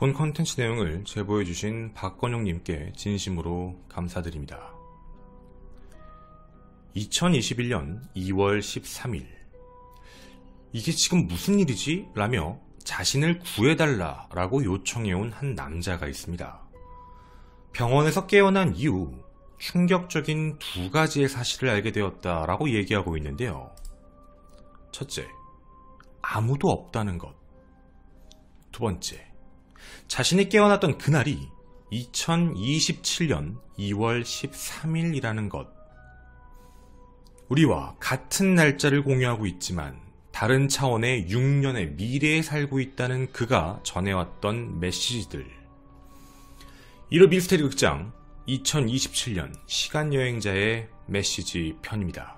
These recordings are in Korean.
본 컨텐츠 내용을 제보해주신 박건용님께 진심으로 감사드립니다. 2021년 2월 13일 이게 지금 무슨 일이지? 라며 자신을 구해달라 라고 요청해온 한 남자가 있습니다. 병원에서 깨어난 이후 충격적인 두 가지의 사실을 알게 되었다 라고 얘기하고 있는데요. 첫째, 아무도 없다는 것. 두 번째, 자신이 깨어났던 그날이 2027년 2월 13일이라는 것. 우리와 같은 날짜를 공유하고 있지만 다른 차원의 6년의 미래에 살고 있다는 그가 전해왔던 메시지들. 이로 미스테리 극장 2027년 시간여행자의 메시지 편입니다.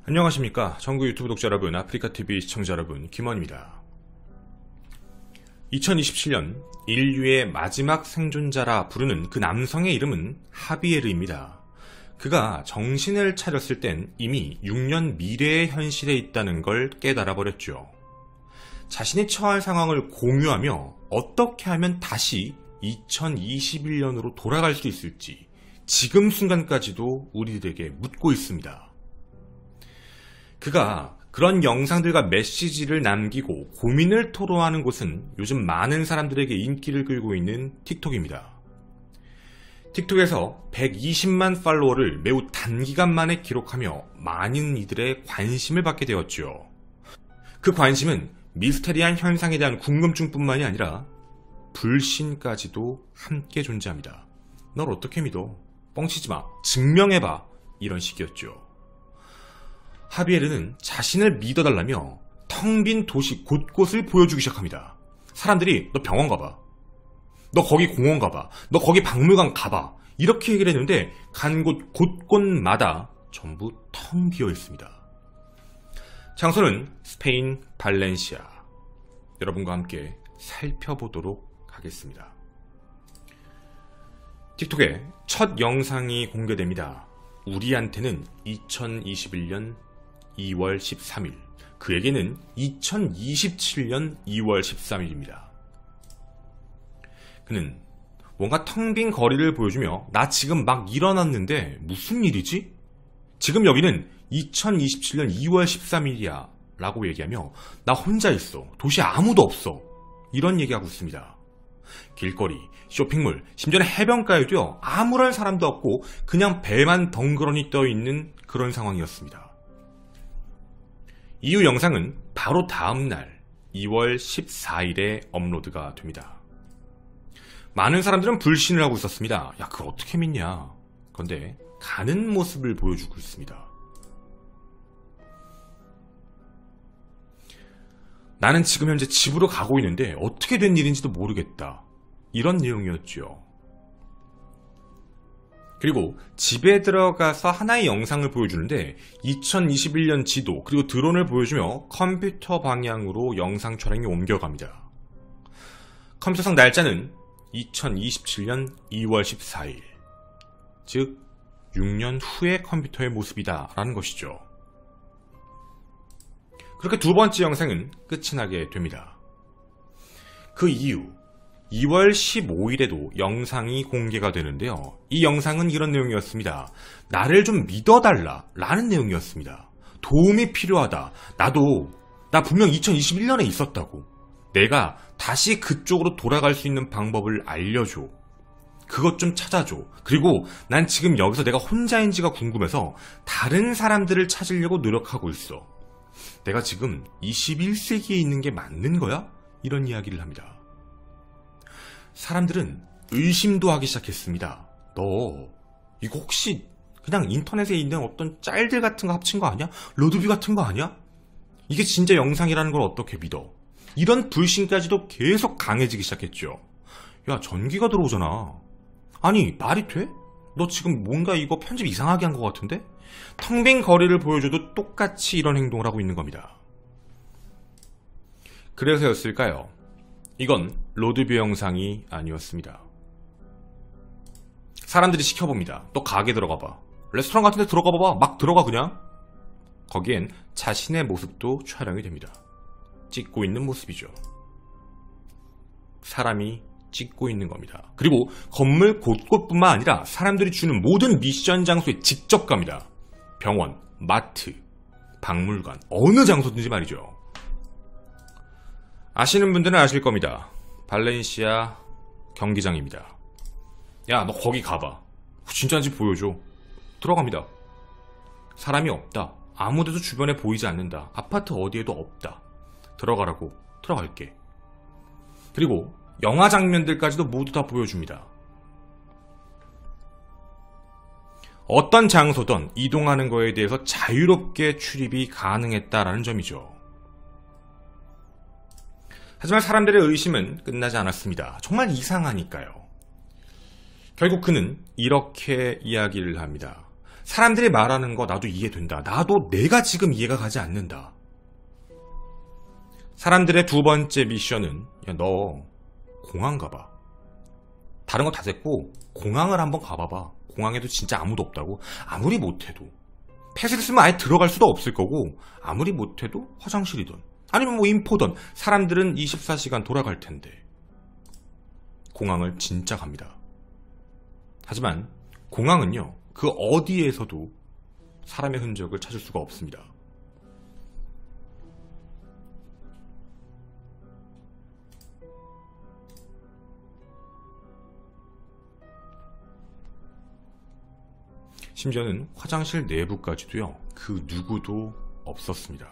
안녕하십니까. 전국 유튜브 독자 여러분, 아프리카TV 시청자 여러분, 김원입니다. 2027년 인류의 마지막 생존자라 부르는 그 남성의 이름은 하비에르입니다. 그가 정신을 차렸을 땐 이미 6년 미래의 현실에 있다는 걸 깨달아 버렸죠. 자신이 처한 상황을 공유하며 어떻게 하면 다시 2021년으로 돌아갈 수 있을지 지금 순간까지도 우리들에게 묻고 있습니다. 그가 그런 영상들과 메시지를 남기고 고민을 토로하는 곳은 요즘 많은 사람들에게 인기를 끌고 있는 틱톡입니다. 틱톡에서 120만 팔로워를 매우 단기간 만에 기록하며 많은 이들의 관심을 받게 되었죠. 그 관심은 미스테리한 현상에 대한 궁금증뿐만이 아니라 불신까지도 함께 존재합니다. 널 어떻게 믿어? 뻥치지마. 증명해봐. 이런 식이었죠. 하비에르는 자신을 믿어달라며 텅 빈 도시 곳곳을 보여주기 시작합니다. 사람들이 너 병원 가봐, 너 거기 공원 가봐, 너 거기 박물관 가봐 이렇게 얘기를 했는데 간 곳 곳곳마다 전부 텅 비어 있습니다. 장소는 스페인 발렌시아. 여러분과 함께 살펴보도록 하겠습니다. 틱톡에 첫 영상이 공개됩니다. 우리한테는 2021년 2월 13일, 그에게는 2027년 2월 13일입니다. 그는 뭔가 텅 빈 거리를 보여주며 나 지금 막 일어났는데 무슨 일이지? 지금 여기는 2027년 2월 13일이야 라고 얘기하며 나 혼자 있어. 도시에 아무도 없어. 이런 얘기하고 있습니다. 길거리, 쇼핑몰, 심지어는 해변가에도요 아무런 사람도 없고 그냥 배만 덩그러니 떠있는 그런 상황이었습니다. 이후 영상은 바로 다음날 2월 14일에 업로드가 됩니다. 많은 사람들은 불신을 하고 있었습니다. 야, 그걸 어떻게 믿냐? 그런데 가는 모습을 보여주고 있습니다. 나는 지금 현재 집으로 가고 있는데 어떻게 된 일인지도 모르겠다. 이런 내용이었죠. 그리고 집에 들어가서 하나의 영상을 보여주는데 2021년 지도 그리고 드론을 보여주며 컴퓨터 방향으로 영상 촬영이 옮겨갑니다. 컴퓨터상 날짜는 2027년 2월 14일, 즉 6년 후의 컴퓨터의 모습이다 라는 것이죠. 그렇게 두 번째 영상은 끝이 나게 됩니다. 그 이후 2월 15일에도 영상이 공개가 되는데요. 이 영상은 이런 내용이었습니다. 나를 좀 믿어달라 라는 내용이었습니다. 도움이 필요하다. 나 분명 2021년에 있었다고. 내가 다시 그쪽으로 돌아갈 수 있는 방법을 알려줘. 그것 좀 찾아줘. 그리고 난 지금 여기서 내가 혼자인지가 궁금해서 다른 사람들을 찾으려고 노력하고 있어. 내가 지금 21세기에 있는 게 맞는 거야? 이런 이야기를 합니다. 사람들은 의심도 하기 시작했습니다. 너 이거 혹시 그냥 인터넷에 있는 어떤 짤들 같은 거 합친 거 아니야? 로드뷰 같은 거 아니야? 이게 진짜 영상이라는 걸 어떻게 믿어? 이런 불신까지도 계속 강해지기 시작했죠. 야, 전기가 들어오잖아. 아니, 말이 돼? 너 지금 뭔가 이거 편집 이상하게 한 것 같은데? 텅 빈 거리를 보여줘도 똑같이 이런 행동을 하고 있는 겁니다. 그래서였을까요? 이건 로드뷰 영상이 아니었습니다. 사람들이 시켜봅니다. 너 가게 들어가봐. 레스토랑 같은 데 들어가봐봐. 막 들어가 그냥. 거기엔 자신의 모습도 촬영이 됩니다. 찍고 있는 모습이죠. 사람이 찍고 있는 겁니다. 그리고 건물 곳곳뿐만 아니라 사람들이 주는 모든 미션 장소에 직접 갑니다. 병원, 마트, 박물관, 어느 장소든지 말이죠. 아시는 분들은 아실 겁니다. 발렌시아 경기장입니다. 야, 너 거기 가봐. 진짜인지 보여줘. 들어갑니다. 사람이 없다. 아무데도 주변에 보이지 않는다. 아파트 어디에도 없다. 들어가라고. 들어갈게. 그리고 영화 장면들까지도 모두 다 보여줍니다. 어떤 장소든 이동하는 거에 대해서 자유롭게 출입이 가능했다라는 점이죠. 하지만 사람들의 의심은 끝나지 않았습니다. 정말 이상하니까요. 결국 그는 이렇게 이야기를 합니다. 사람들이 말하는 거 나도 이해된다. 나도 내가 지금 이해가 가지 않는다. 사람들의 두 번째 미션은 야, 너 공항 가봐. 다른 거 다 됐고 공항을 한번 가봐봐. 공항에도 진짜 아무도 없다고. 아무리 못해도 패스를 쓰면 아예 들어갈 수도 없을 거고 아무리 못해도 화장실이든 아니면 뭐 인포든 사람들은 24시간 돌아갈 텐데 공항을 진짜 갑니다. 하지만 공항은요, 그 어디에서도 사람의 흔적을 찾을 수가 없습니다. 심지어는 화장실 내부까지도요, 그 누구도 없었습니다.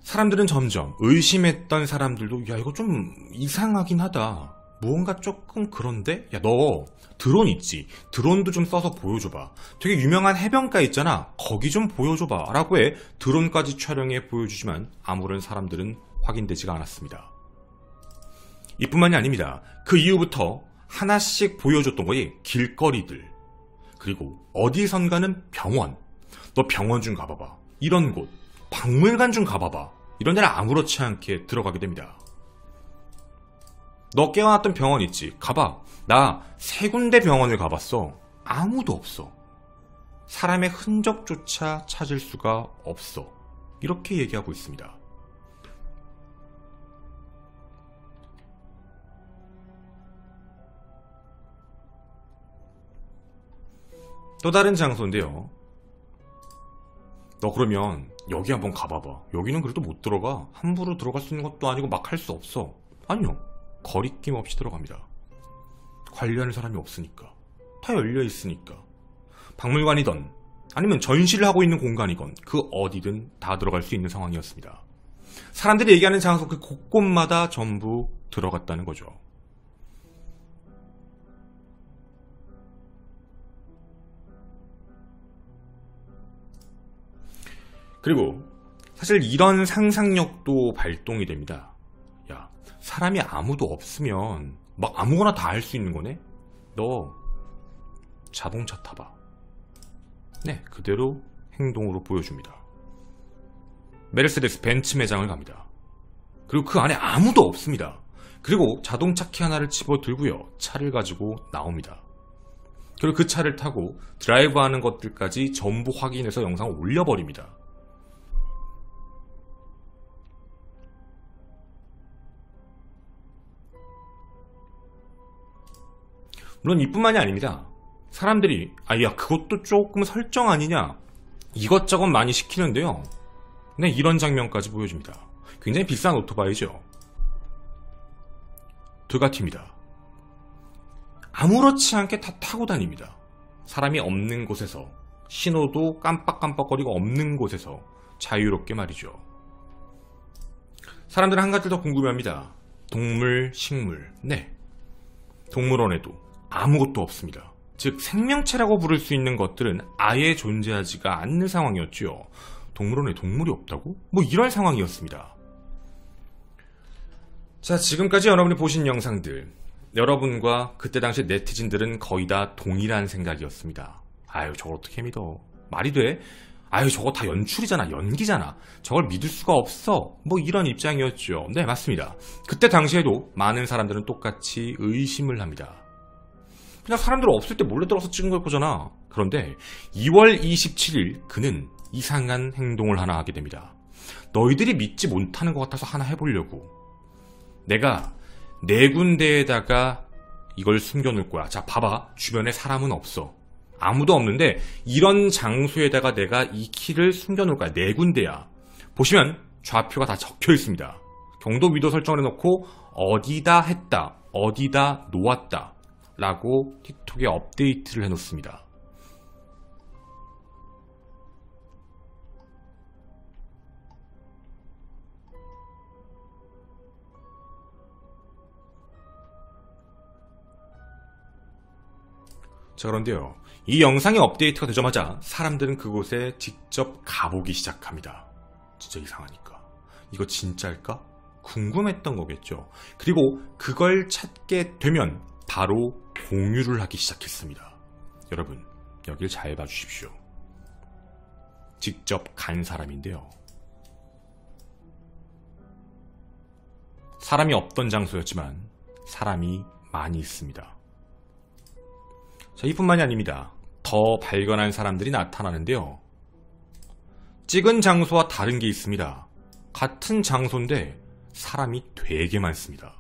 사람들은 점점 의심했던 사람들도 야, 이거 좀 이상하긴 하다. 무언가 조금 그런데? 야, 너 드론 있지? 드론도 좀 써서 보여줘봐. 되게 유명한 해변가 있잖아. 거기 좀 보여줘봐. 라고 해 드론까지 촬영해 보여주지만 아무런 사람들은 확인되지가 않았습니다. 이뿐만이 아닙니다. 그 이후부터 하나씩 보여줬던 거에 길거리들, 그리고 어디선가는 병원. 너 병원 좀 가봐봐. 이런 곳. 박물관 좀 가봐봐. 이런 데는 아무렇지 않게 들어가게 됩니다. 너 깨어났던 병원 있지? 가봐. 나 3군데 병원을 가봤어. 아무도 없어. 사람의 흔적조차 찾을 수가 없어. 이렇게 얘기하고 있습니다. 또 다른 장소인데요. 너 그러면 여기 한번 가봐봐. 여기는 그래도 못 들어가. 함부로 들어갈 수 있는 것도 아니고 막 할 수 없어. 아니요. 거리낌 없이 들어갑니다. 관리하는 사람이 없으니까. 다 열려있으니까. 박물관이든 아니면 전시를 하고 있는 공간이건 그 어디든 다 들어갈 수 있는 상황이었습니다. 사람들이 얘기하는 장소 그 곳곳마다 전부 들어갔다는 거죠. 그리고 사실 이런 상상력도 발동이 됩니다. 야, 사람이 아무도 없으면 막 아무거나 다 할 수 있는 거네? 너 자동차 타봐. 네, 그대로 행동으로 보여줍니다. 메르세데스 벤츠 매장을 갑니다. 그리고 그 안에 아무도 없습니다. 그리고 자동차 키 하나를 집어들고요, 차를 가지고 나옵니다. 그리고 그 차를 타고 드라이브하는 것들까지 전부 확인해서 영상을 올려버립니다. 물론 이뿐만이 아닙니다. 사람들이 야, 그것도 조금 설정 아니냐, 이것저것 많이 시키는데요. 네, 이런 장면까지 보여줍니다. 굉장히 비싼 오토바이죠. 두가티입니다. 아무렇지 않게 다 타고 다닙니다. 사람이 없는 곳에서, 신호도 깜빡깜빡거리고 없는 곳에서 자유롭게 말이죠. 사람들은 한 가지 더 궁금해합니다. 동물, 식물. 네, 동물원에도 아무것도 없습니다. 즉 생명체라고 부를 수 있는 것들은 아예 존재하지가 않는 상황이었죠. 동물원에 동물이 없다고? 뭐 이런 상황이었습니다. 자, 지금까지 여러분이 보신 영상들, 여러분과 그때 당시 네티즌들은 거의 다 동일한 생각이었습니다. 아유, 저걸 어떻게 믿어? 말이 돼? 아유, 저거 다 연출이잖아, 연기잖아. 저걸 믿을 수가 없어. 뭐 이런 입장이었죠. 네, 맞습니다. 그때 당시에도 많은 사람들은 똑같이 의심을 합니다. 그냥 사람들 없을 때 몰래 들어서 찍은 걸 거잖아. 그런데 2월 27일 그는 이상한 행동을 하나 하게 됩니다. 너희들이 믿지 못하는 것 같아서 하나 해보려고. 내가 4군데에다가 이걸 숨겨놓을 거야. 자, 봐봐. 주변에 사람은 없어. 아무도 없는데 이런 장소에다가 내가 이 키를 숨겨놓을 거야. 4군데야. 보시면 좌표가 다 적혀 있습니다. 경도 위도 설정을 해놓고 어디다 했다, 어디다 놓았다 라고 틱톡에 업데이트를 해놓습니다. 자, 그런데요, 이 영상이 업데이트가 되자마자 사람들은 그곳에 직접 가보기 시작합니다. 진짜 이상하니까. 이거 진짜일까? 궁금했던 거겠죠. 그리고 그걸 찾게 되면 바로 공유를 하기 시작했습니다. 여러분, 여길 잘 봐주십시오. 직접 간 사람인데요. 사람이 없던 장소였지만 사람이 많이 있습니다. 자, 이뿐만이 아닙니다. 더 발견한 사람들이 나타나는데요. 찍은 장소와 다른 게 있습니다. 같은 장소인데 사람이 되게 많습니다.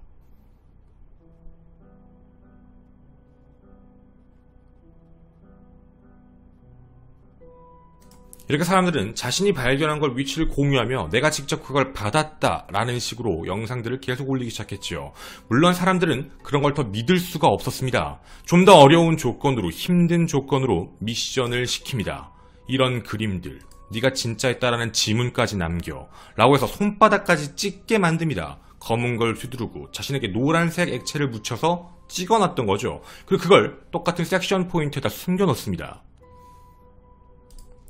이렇게 사람들은 자신이 발견한 걸 위치를 공유하며 내가 직접 그걸 받았다라는 식으로 영상들을 계속 올리기 시작했죠. 물론 사람들은 그런 걸 더 믿을 수가 없었습니다. 좀 더 어려운 조건으로, 힘든 조건으로 미션을 시킵니다. 이런 그림들, 네가 진짜였다라는 지문까지 남겨 라고 해서 손바닥까지 찍게 만듭니다. 검은 걸 휘두르고 자신에게 노란색 액체를 묻혀서 찍어놨던 거죠. 그리고 그걸 똑같은 섹션 포인트에다 숨겨놓습니다.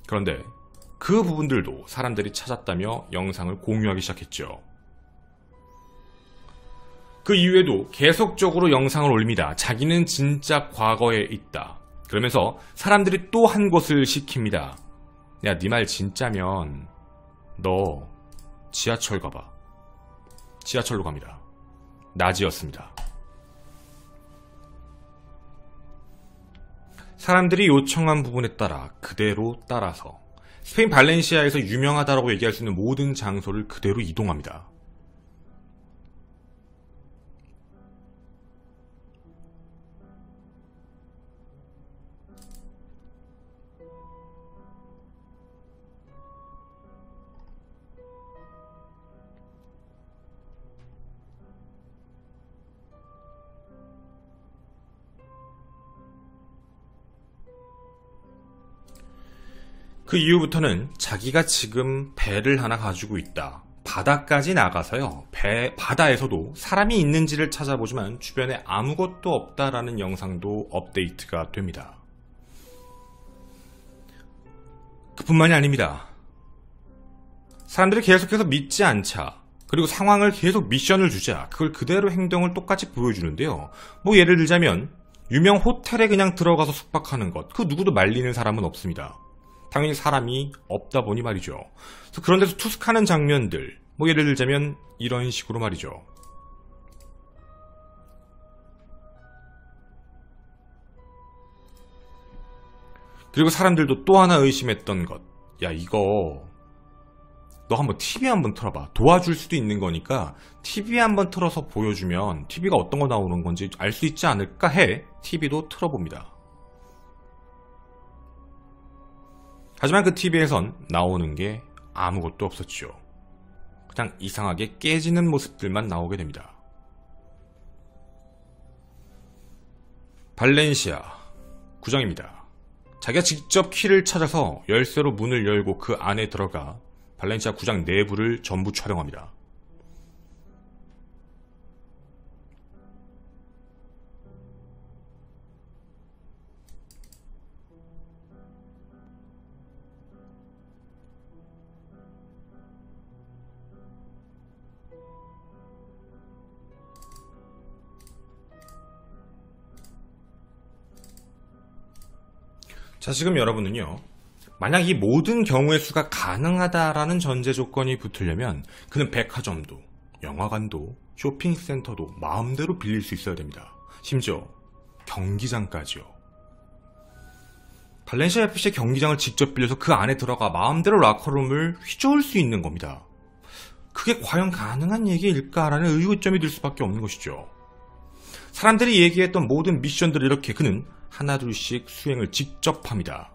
그런데 그 부분들도 사람들이 찾았다며 영상을 공유하기 시작했죠. 그 이후에도 계속적으로 영상을 올립니다. 자기는 진짜 과거에 있다. 그러면서 사람들이 또 한 곳을 시킵니다. 야, 네 말 진짜면 너 지하철 가봐. 지하철로 갑니다. 낮이었습니다. 사람들이 요청한 부분에 따라 그대로 따라서 스페인 발렌시아에서 유명하다고 얘기할 수 있는 모든 장소를 그대로 이동합니다. 그 이후부터는 자기가 지금 배를 하나 가지고 있다. 바다까지 나가서요. 바다에서도 사람이 있는지를 찾아보지만 주변에 아무것도 없다라는 영상도 업데이트가 됩니다. 그뿐만이 아닙니다. 사람들이 계속해서 믿지 않자. 그리고 상황을 계속 미션을 주자. 그걸 그대로 행동을 똑같이 보여주는데요. 뭐 예를 들자면 유명 호텔에 그냥 들어가서 숙박하는 것. 그 누구도 말리는 사람은 없습니다. 당연히 사람이 없다 보니 말이죠. 그래서 그런 데서 투숙하는 장면들, 뭐 예를 들자면 이런 식으로 말이죠. 그리고 사람들도 또 하나 의심했던 것. 야, 이거 너 한번 TV 한번 틀어봐. 도와줄 수도 있는 거니까 TV 한번 틀어서 보여주면 TV가 어떤 거 나오는 건지 알 수 있지 않을까 해 TV도 틀어봅니다. 하지만 그 TV에선 나오는 게 아무것도 없었죠. 그냥 이상하게 깨지는 모습들만 나오게 됩니다. 발렌시아 구정입니다. 자기가 직접 키를 찾아서 열쇠로 문을 열고 그 안에 들어가 발렌시아 구장 내부를 전부 촬영합니다. 자, 지금 여러분은요, 만약 이 모든 경우의 수가 가능하다라는 전제 조건이 붙으려면 그는 백화점도, 영화관도, 쇼핑센터도 마음대로 빌릴 수 있어야 됩니다. 심지어 경기장까지요. 발렌시아 FC의 경기장을 직접 빌려서 그 안에 들어가 마음대로 라커룸을 휘저을 수 있는 겁니다. 그게 과연 가능한 얘기일까라는 의구점이 들 수밖에 없는 것이죠. 사람들이 얘기했던 모든 미션들을 이렇게 그는 하나둘씩 수행을 직접 합니다.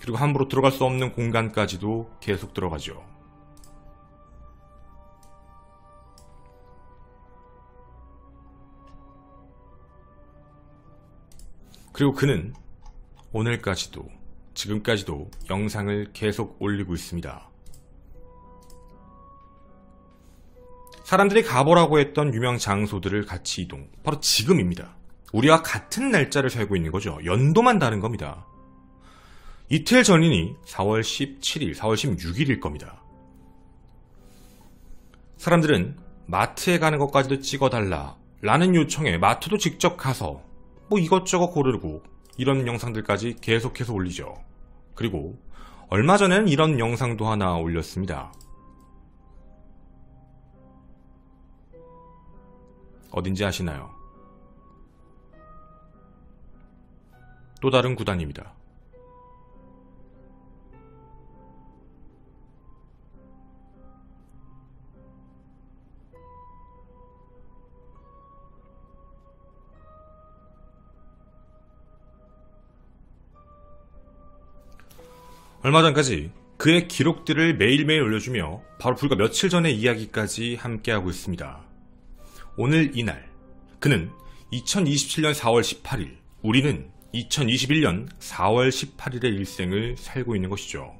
그리고 함부로 들어갈 수 없는 공간까지도 계속 들어가죠. 그리고 그는 오늘까지도, 지금까지도 영상을 계속 올리고 있습니다. 사람들이 가보라고 했던 유명 장소들을 같이 이동. 바로 지금입니다. 우리와 같은 날짜를 살고 있는 거죠. 연도만 다른 겁니다. 이틀 전이니 4월 17일, 4월 16일일 겁니다. 사람들은 마트에 가는 것까지도 찍어달라 라는 요청에 마트도 직접 가서 뭐 이것저것 고르고 이런 영상들까지 계속해서 올리죠. 그리고 얼마 전에는 이런 영상도 하나 올렸습니다. 어딘지 아시나요? 또 다른 구단입니다. 얼마 전까지 그의 기록들을 매일매일 올려주며 바로 불과 며칠 전의 이야기까지 함께하고 있습니다. 오늘 이날 그는 2027년 4월 18일, 우리는 2021년 4월 18일의 일생을 살고 있는 것이죠.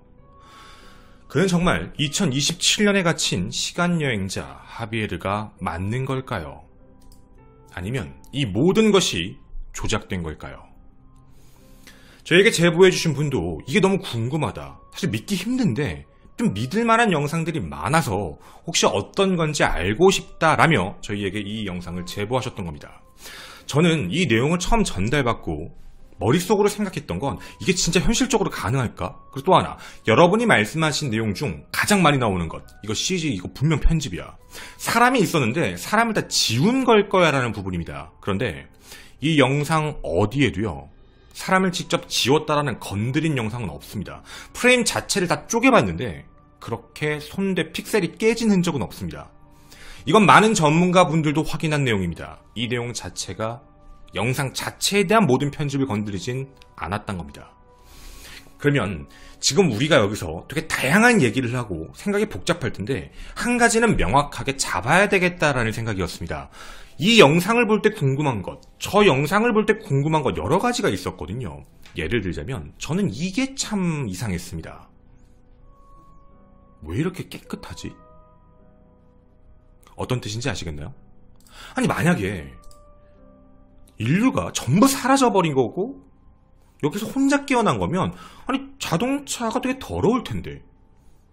그는 정말 2027년에 갇힌 시간여행자 하비에르가 맞는 걸까요? 아니면 이 모든 것이 조작된 걸까요? 저에게 제보해주신 분도 이게 너무 궁금하다, 사실 믿기 힘든데 좀 믿을만한 영상들이 많아서 혹시 어떤 건지 알고 싶다라며 저희에게 이 영상을 제보하셨던 겁니다. 저는 이 내용을 처음 전달받고 머릿속으로 생각했던 건 이게 진짜 현실적으로 가능할까? 그리고 또 하나, 여러분이 말씀하신 내용 중 가장 많이 나오는 것, 이거 CG, 이거 분명 편집이야. 사람이 있었는데 사람을 다 지운 걸 거야 라는 부분입니다. 그런데 이 영상 어디에도요, 사람을 직접 지웠다라는 건드린 영상은 없습니다. 프레임 자체를 다 쪼개봤는데 그렇게 손대 픽셀이 깨진 흔적은 없습니다. 이건 많은 전문가분들도 확인한 내용입니다. 이 내용 자체가 영상 자체에 대한 모든 편집을 건드리진 않았던 겁니다. 그러면 지금 우리가 여기서 되게 다양한 얘기를 하고 생각이 복잡할 텐데 한 가지는 명확하게 잡아야 되겠다라는 생각이었습니다. 이 영상을 볼 때 궁금한 것, 저 영상을 볼 때 궁금한 것 여러 가지가 있었거든요. 예를 들자면 저는 이게 참 이상했습니다. 왜 이렇게 깨끗하지? 어떤 뜻인지 아시겠나요? 아니 만약에 인류가 전부 사라져버린 거고 여기서 혼자 깨어난 거면 아니 자동차가 되게 더러울 텐데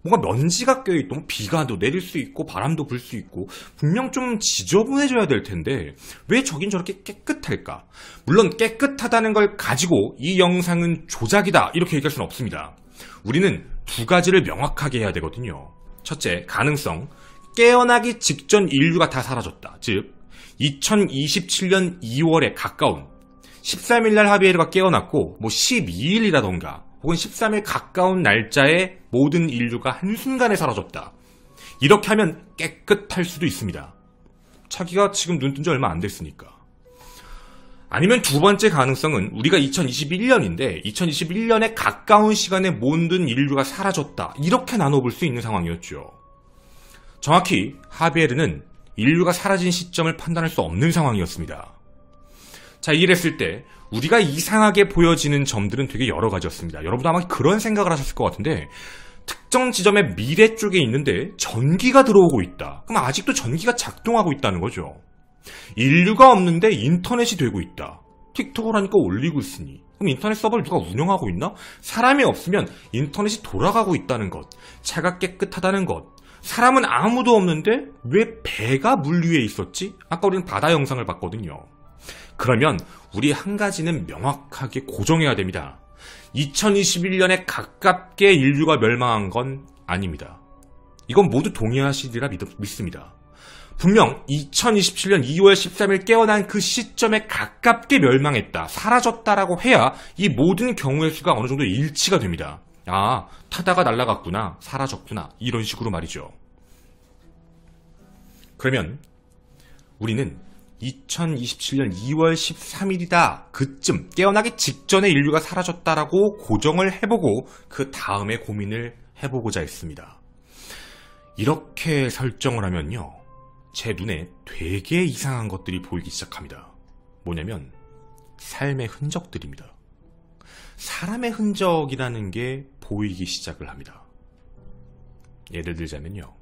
뭔가 먼지가 껴있고 비가 또 내릴 수 있고 바람도 불 수 있고 분명 좀 지저분해져야 될 텐데 왜 저긴 저렇게 깨끗할까? 물론 깨끗하다는 걸 가지고 이 영상은 조작이다 이렇게 얘기할 수는 없습니다. 우리는 두 가지를 명확하게 해야 되거든요. 첫째, 가능성. 깨어나기 직전 인류가 다 사라졌다. 즉 2027년 2월에 가까운 13일날 하비에르가 깨어났고 뭐 12일이라던가 혹은 13일 가까운 날짜에 모든 인류가 한순간에 사라졌다. 이렇게 하면 깨끗할 수도 있습니다. 자기가 지금 눈 뜬 지 얼마 안 됐으니까. 아니면 두 번째 가능성은 우리가 2021년인데 2021년에 가까운 시간에 모든 인류가 사라졌다. 이렇게 나눠볼 수 있는 상황이었죠. 정확히 하비에르는 인류가 사라진 시점을 판단할 수 없는 상황이었습니다. 자, 이랬을 때 우리가 이상하게 보여지는 점들은 되게 여러 가지였습니다. 여러분도 아마 그런 생각을 하셨을 것 같은데 특정 지점의 미래 쪽에 있는데 전기가 들어오고 있다. 그럼 아직도 전기가 작동하고 있다는 거죠. 인류가 없는데 인터넷이 되고 있다. 틱톡을 하니까 올리고 있으니 그럼 인터넷 서버를 누가 운영하고 있나? 사람이 없으면 인터넷이 돌아가고 있다는 것, 차가 깨끗하다는 것, 사람은 아무도 없는데 왜 배가 물 위에 있었지? 아까 우리는 바다 영상을 봤거든요. 그러면 우리 한 가지는 명확하게 고정해야 됩니다. 2021년에 가깝게 인류가 멸망한 건 아닙니다. 이건 모두 동의하시리라 믿습니다. 분명 2027년 2월 13일 깨어난 그 시점에 가깝게 멸망했다, 사라졌다라고 해야 이 모든 경우의 수가 어느 정도 일치가 됩니다. 아, 타다가 날아갔구나, 사라졌구나, 이런 식으로 말이죠. 그러면 우리는 2027년 2월 13일이다, 그쯤 깨어나기 직전에 인류가 사라졌다라고 고정을 해보고 그 다음에 고민을 해보고자 했습니다. 이렇게 설정을 하면요, 제 눈에 되게 이상한 것들이 보이기 시작합니다. 뭐냐면 삶의 흔적들입니다. 사람의 흔적이라는 게 보이기 시작을 합니다. 예를 들자면요,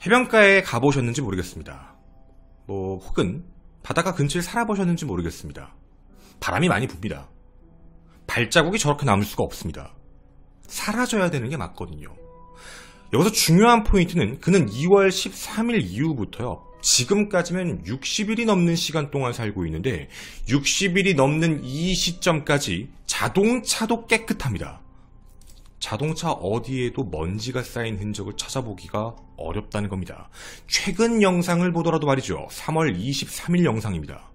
해변가에 가보셨는지 모르겠습니다. 혹은 바닷가 근처에 살아보셨는지 모르겠습니다. 바람이 많이 붑니다. 발자국이 저렇게 남을 수가 없습니다. 사라져야 되는 게 맞거든요. 여기서 중요한 포인트는 그는 2월 13일 이후부터요, 지금까지면 60일이 넘는 시간 동안 살고 있는데 60일이 넘는 이 시점까지 자동차도 깨끗합니다. 자동차 어디에도 먼지가 쌓인 흔적을 찾아보기가 어렵다는 겁니다. 최근 영상을 보더라도 말이죠, 3월 23일 영상입니다.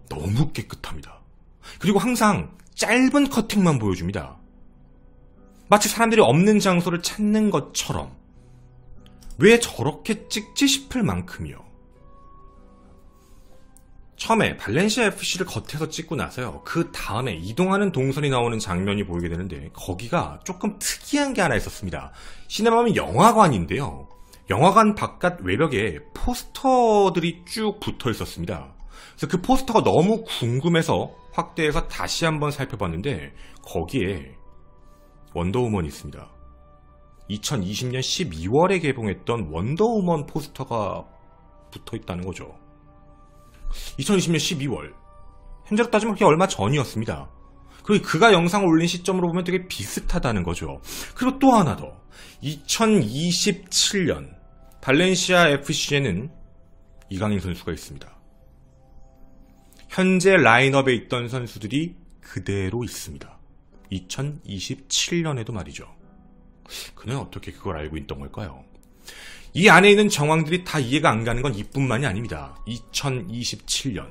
너무 깨끗합니다. 그리고 항상 짧은 커팅만 보여줍니다. 마치 사람들이 없는 장소를 찾는 것처럼. 왜 저렇게 찍지 싶을 만큼이요. 처음에 발렌시아 FC를 겉에서 찍고 나서요, 그 다음에 이동하는 동선이 나오는 장면이 보이게 되는데 거기가 조금 특이한 게 하나 있었습니다. 시네마는 영화관인데요, 영화관 바깥 외벽에 포스터들이 쭉 붙어 있었습니다. 그래서 그 포스터가 너무 궁금해서 확대해서 다시 한번 살펴봤는데 거기에 원더우먼이 있습니다. 2020년 12월에 개봉했던 원더우먼 포스터가 붙어 있다는 거죠. 2020년 12월. 현재로 따지면 그게 얼마 전이었습니다. 그리고 그가 영상을 올린 시점으로 보면 되게 비슷하다는 거죠. 그리고 또 하나 더. 2027년 발렌시아 FC에는 이강인 선수가 있습니다. 현재 라인업에 있던 선수들이 그대로 있습니다. 2027년에도 말이죠. 그는 어떻게 그걸 알고 있던 걸까요? 이 안에 있는 정황들이 다 이해가 안 가는 건 이뿐만이 아닙니다. 2027년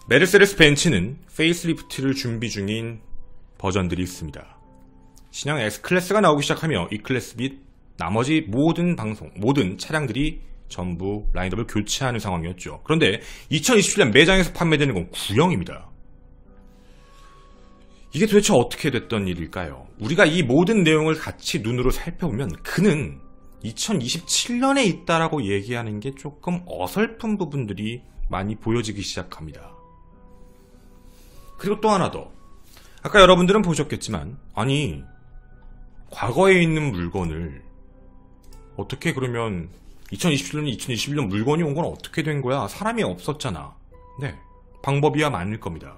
메르세데스 벤츠는 페이스리프트를 준비 중인 버전들이 있습니다. 신형 S클래스가 나오기 시작하며 E클래스 및 나머지 모든 차량들이 전부 라인업을 교체하는 상황이었죠. 그런데 2027년 매장에서 판매되는 건 구형입니다. 이게 도대체 어떻게 됐던 일일까요? 우리가 이 모든 내용을 같이 눈으로 살펴보면 그는 2027년에 있다라고 얘기하는 게 조금 어설픈 부분들이 많이 보여지기 시작합니다. 그리고 또 하나 더. 아까 여러분들은 보셨겠지만, 아니, 과거에 있는 물건을 어떻게 그러면 2021년 물건이 온 건 어떻게 된 거야? 사람이 없었잖아. 네, 방법이야 많을 겁니다.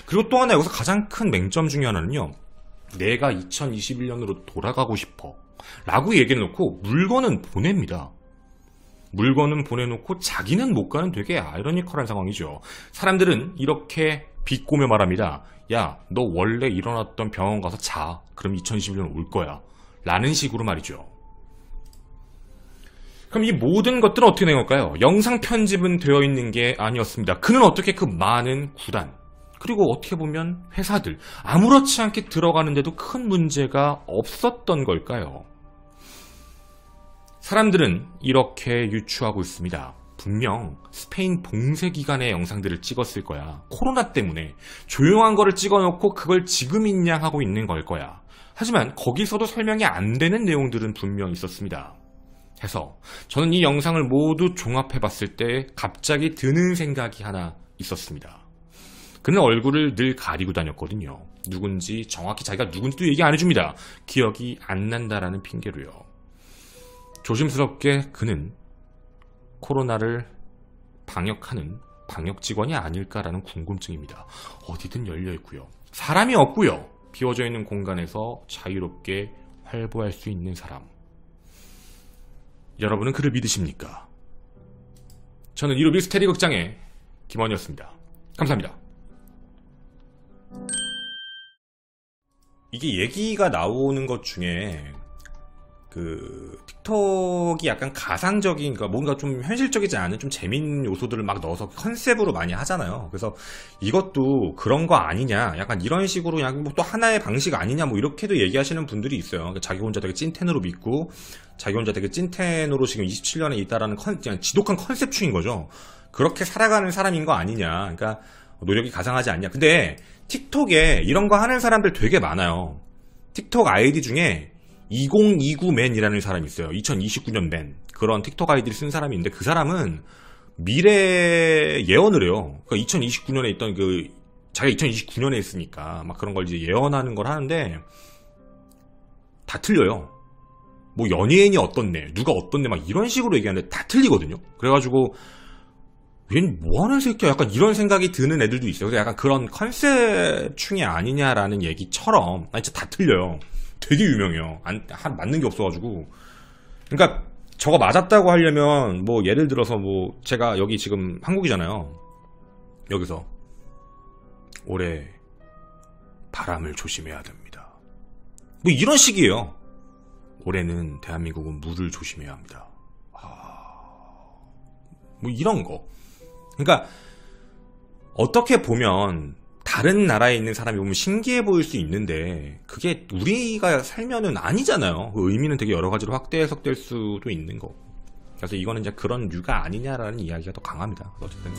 그리고 또 하나, 여기서 가장 큰 맹점 중에 하나는요, 내가 2021년으로 돌아가고 싶어 라고 얘기해놓고 물건은 보냅니다. 물건은 보내놓고 자기는 못 가는 되게 아이러니컬한 상황이죠. 사람들은 이렇게 비꼬며 말합니다. 야, 너 원래 일어났던 병원 가서 자. 그럼 2021년 올 거야. 라는 식으로 말이죠. 그럼 이 모든 것들은 어떻게 된 걸까요? 영상 편집은 되어 있는 게 아니었습니다. 그는 어떻게 그 많은 구단, 그리고 어떻게 보면 회사들, 아무렇지 않게 들어가는데도 큰 문제가 없었던 걸까요? 사람들은 이렇게 유추하고 있습니다. 분명 스페인 봉쇄 기간의 영상들을 찍었을 거야. 코로나 때문에 조용한 거를 찍어놓고 그걸 지금 있냐 하고 있는 걸 거야. 하지만 거기서도 설명이 안 되는 내용들은 분명 있었습니다. 해서 저는 이 영상을 모두 종합해봤을 때 갑자기 드는 생각이 하나 있었습니다. 그는 얼굴을 늘 가리고 다녔거든요. 누군지 정확히 자기가 누군지도 얘기 안 해줍니다. 기억이 안 난다라는 핑계로요. 조심스럽게 그는 코로나를 방역하는 방역 직원이 아닐까라는 궁금증입니다. 어디든 열려있고요. 사람이 없고요. 비워져 있는 공간에서 자유롭게 활보할 수 있는 사람. 여러분은 그를 믿으십니까? 저는 이로 미스테리 극장의 김원이었습니다. 감사합니다. 이게 얘기가 나오는 것 중에 그 틱톡이 약간 가상적인, 그러니까 뭔가 좀 현실적이지 않은 좀 재밌는 요소들을 막 넣어서 컨셉으로 많이 하잖아요. 그래서 이것도 그런 거 아니냐, 약간 이런 식으로 그냥 뭐또 하나의 방식 아니냐, 뭐 이렇게도 얘기하시는 분들이 있어요. 그러니까 자기 혼자 되게 찐텐으로 믿고 자기 혼자 되게 찐텐으로 지금 27년에 있다라는 그냥 지독한 컨셉충인 거죠. 그렇게 살아가는 사람인 거 아니냐, 그러니까 노력이 가상하지 않냐. 근데 틱톡에 이런 거 하는 사람들 되게 많아요. 틱톡 아이디 중에 2029맨이라는 사람이 있어요. 2029년 맨. 그런 틱톡 아이디를 쓴 사람이 있는데 그 사람은 미래 예언을 해요. 그러니까 2029년에 있던 자기가 2029년에 했으니까 막 그런 걸 이제 예언하는 걸 하는데 다 틀려요. 뭐 연예인이 어떻네, 누가 어떻네 막 이런 식으로 얘기하는데 다 틀리거든요. 그래가지고 얘는 뭐하는 새끼야, 약간 이런 생각이 드는 애들도 있어요. 그래서 약간 그런 컨셉충이 아니냐라는 얘기처럼 진짜 다 틀려요. 되게 유명해요. 맞는 게 없어가지고. 그러니까 저거 맞았다고 하려면 뭐 예를 들어서 뭐 제가 여기 지금 한국이잖아요. 여기서 올해 바람을 조심해야 됩니다. 뭐 이런 식이에요. 올해는 대한민국은 물을 조심해야 합니다. 뭐 이런 거. 그러니까 어떻게 보면 다른 나라에 있는 사람이 보면 신기해 보일 수 있는데 그게 우리가 살면은 아니잖아요. 그 의미는 되게 여러 가지로 확대 해석될 수도 있는 거고. 그래서 이거는 이제 그런 류가 아니냐라는 이야기가 더 강합니다. 어쨌든